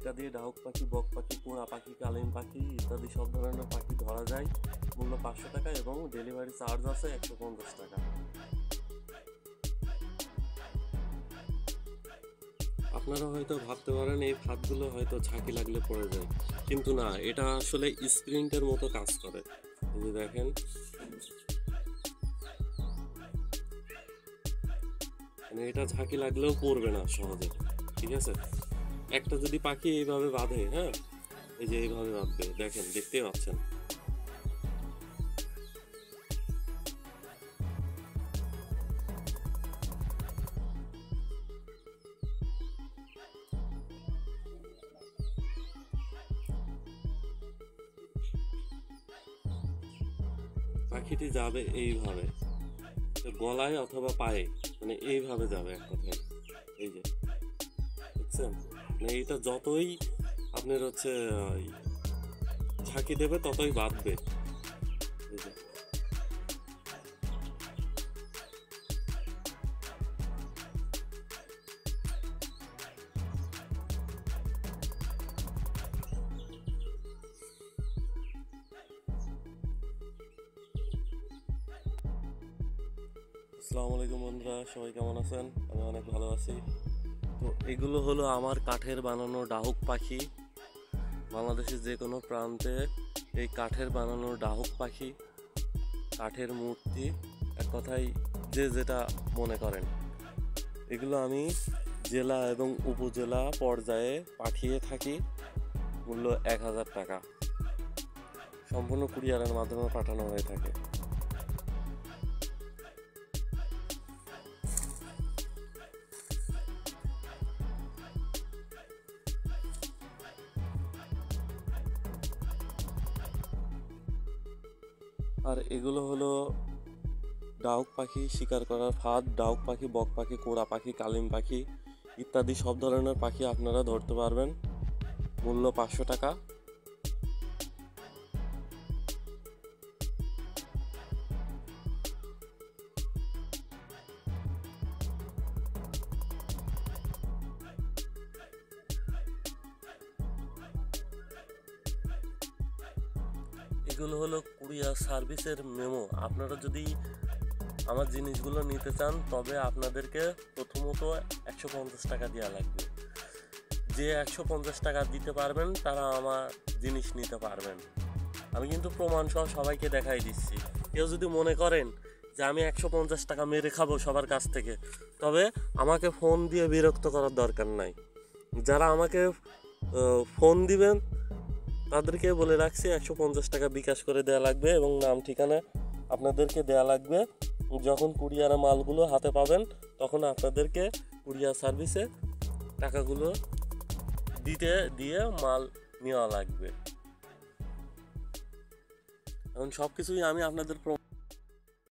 এটা দিয়ে ডাহুক পাখি, বক পাখি, কোড়া পাখি, কালিম পাখি ইত্যাদি সব ধরনের পাখি ধরা যায়। মূল্য 500 টাকা এবং ডেলিভারি চার্জ আছে 150 টাকা। আপনারা হয়তো ভাবতে পারেন এই ফাঁদগুলো হয়তো ঝাঁকি লাগলে পড়ে যায়, কিন্তু না, এটা আসলে স্প্রিন্টের মতো কাজ করে। এই যে দেখেন, মানে এটা ঝাঁকি লাগলেও পড়বে না সহজে, ঠিক আছে। একটা যদি পাখি এইভাবে বাঁধে, হ্যাঁ, এই যে এইভাবে বাঁধবে, দেখেন, দেখতেই পাচ্ছেন। পাখিটি যাবে এইভাবে গলায় অথবা পায়ে, মানে এইভাবে যাবে এক কথায়। এই যে দেখছেন, মানে এইটা যতই আপনার হচ্ছে ঝাঁকি দেবে ততই বাঁধবে। এই যে আসসালামু আলাইকুম বন্ধুরা, সবাই কেমন আছেন? আমি অনেক ভালো আছি। তো এগুলো হলো আমার কাঠের বানানো ডাহুক পাখি। বাংলাদেশের যে কোনো প্রান্তে এই কাঠের বানানো ডাহুক পাখি, কাঠের মূর্তি, এক কথায় যে যেটা মনে করেন, এগুলো আমি জেলা এবং উপজেলা পর্যায়ে পাঠিয়ে থাকি। মূল্য 1000 টাকা, সম্পূর্ণ কুরিয়ারের মাধ্যমে পাঠানো হয়ে থাকে। আর এগুলো হলো ডাহুক পাখি শিকার করার ফাঁদ। ডাহুক পাখি, বক পাখি, কোড়া পাখি, কালিম পাখি ইত্যাদি সব ধরনের পাখি আপনারা ধরতে পারবেন। মূল্য 500 টাকা। এগুলো হলো কুরিয়ার সার্ভিসের মেমো। আপনারা যদি আমার জিনিসগুলো নিতে চান তবে আপনাদেরকে প্রথমত 150 টাকা দেওয়া লাগবে। যে 150 টাকা দিতে পারবেন তারা আমার জিনিস নিতে পারবেন। আমি কিন্তু প্রমাণ সহ সবাইকে দেখাই দিচ্ছি। কেউ যদি মনে করেন যে আমি 150 টাকা মেরে খাবো সবার কাছ থেকে, তবে আমাকে ফোন দিয়ে বিরক্ত করার দরকার নাই। যারা আমাকে ফোন দিবেন তাদেরকে বলে রাখছি 150 টাকা বিকাশ করে দেওয়া লাগবে এবং নাম ঠিকানা আপনাদেরকে দেওয়া লাগবে। যখন কুরিয়ারে মালগুলো হাতে পাবেন তখন আপনাদেরকে কুরিয়ার সার্ভিসে টাকাগুলো দিয়ে মাল নেওয়া লাগবে। এখন সব কিছুই আমি আপনাদের